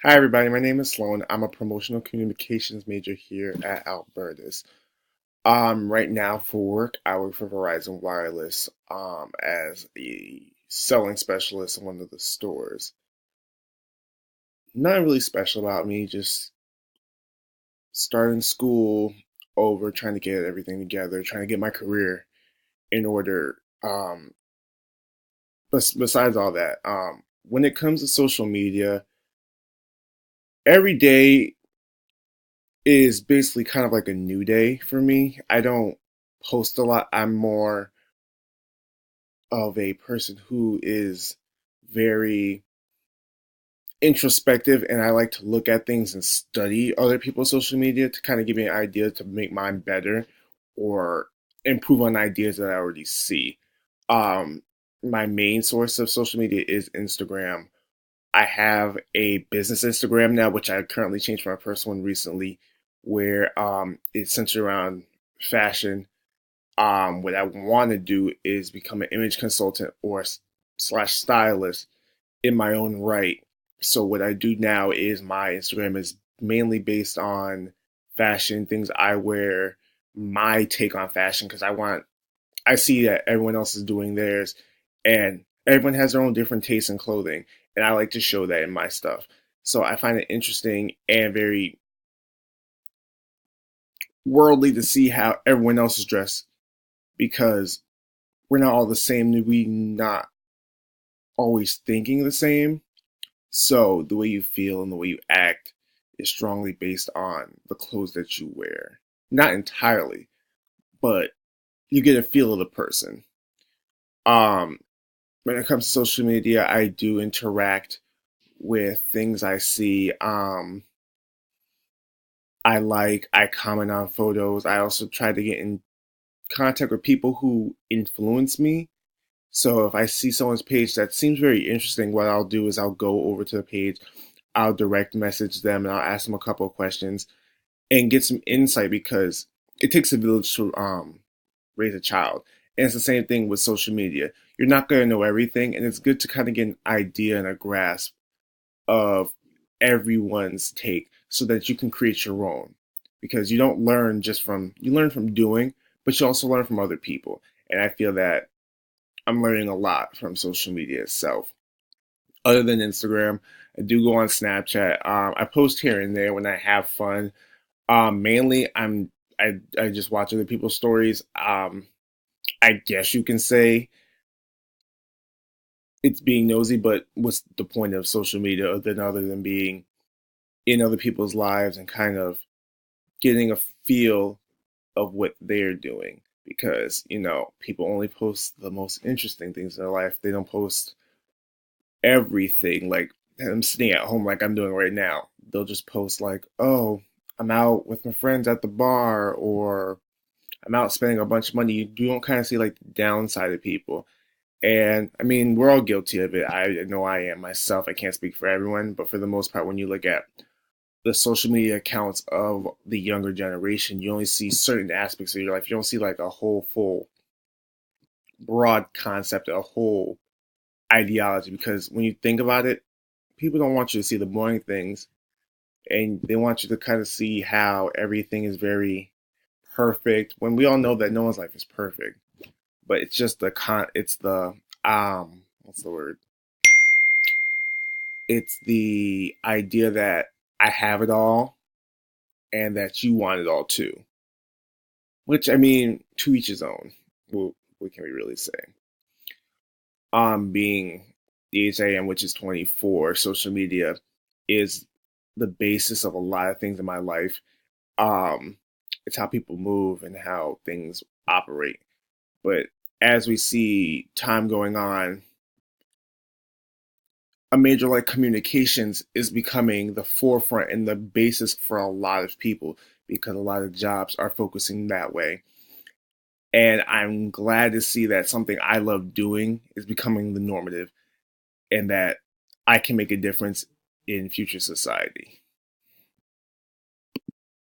Hi, everybody. My name is Sloan. I'm a promotional communications major here at Albertus. Right now for work, I work for Verizon Wireless, as a selling specialist in one of the stores. Nothing really special about me, just starting school over, trying to get everything together, trying to get my career in order. But besides all that, when it comes to social media, every day is basically kind of like a new day for me. I don't post a lot. I'm more of a person who is very introspective, and I like to look at things and study other people's social media to kind of give me an idea to make mine better or improve on ideas that I already see. Um, my main source of social media is Instagram. I have a business Instagram now, which I currently changed from my personal one recently, where it's centered around fashion. What I want to do is become an image consultant or slash stylist in my own right. So what I do now is my Instagram is mainly based on fashion, things I wear, my take on fashion, because I see that everyone else is doing theirs, and everyone has their own different tastes in clothing, and I like to show that in my stuff. So I find it interesting and very worldly to see how everyone else is dressed because we're not all the same. We not always thinking the same. So the way you feel and the way you act is strongly based on the clothes that you wear. Not entirely, but you get a feel of the person. Um, when it comes to social media, I do interact with things I see. I comment on photos. I also try to get in contact with people who influence me. So if I see someone's page that seems very interesting, what I'll do is I'll go over to the page, I'll direct message them, and I'll ask them a couple of questions and get some insight because it takes a village to raise a child. And it's the same thing with social media. You're not going to know everything, and it's good to kind of get an idea and a grasp of everyone's take so that you can create your own. Because you don't learn just from, you learn from doing, but you also learn from other people. And I feel that I'm learning a lot from social media itself. Other than Instagram, I do go on Snapchat. I post here and there when I have fun. Mainly, I just watch other people's stories. I guess you can say it's being nosy, but what's the point of social media other than being in other people's lives and kind of getting a feel of what they're doing? Because people only post the most interesting things in their life. They don't post everything. Like I'm sitting at home, like I'm doing right now. They'll just post like, "Oh, I'm out with my friends at the bar," or I'm out spending a bunch of money. You don't kind of see like the downside of people. And I mean, we're all guilty of it. I know I am myself. I can't speak for everyone, but for the most part, when you look at the social media accounts of the younger generation, you only see certain aspects of your life. You don't see like a whole, full, broad concept, a whole ideology. Because when you think about it, people don't want you to see the boring things, and they want you to kind of see how everything is very perfect. When we all know that no one's life is perfect, but it's just it's the what's the word? It's the idea that I have it all and that you want it all too. Which I mean, to each his own. What can we really say? Being the age I am, which is 24, social media is the basis of a lot of things in my life. Um, it's how people move and how things operate. But as we see time going on, a major like communications is becoming the forefront and the basis for a lot of people because a lot of jobs are focusing that way. And I'm glad to see that something I love doing is becoming the normative and that I can make a difference in future society.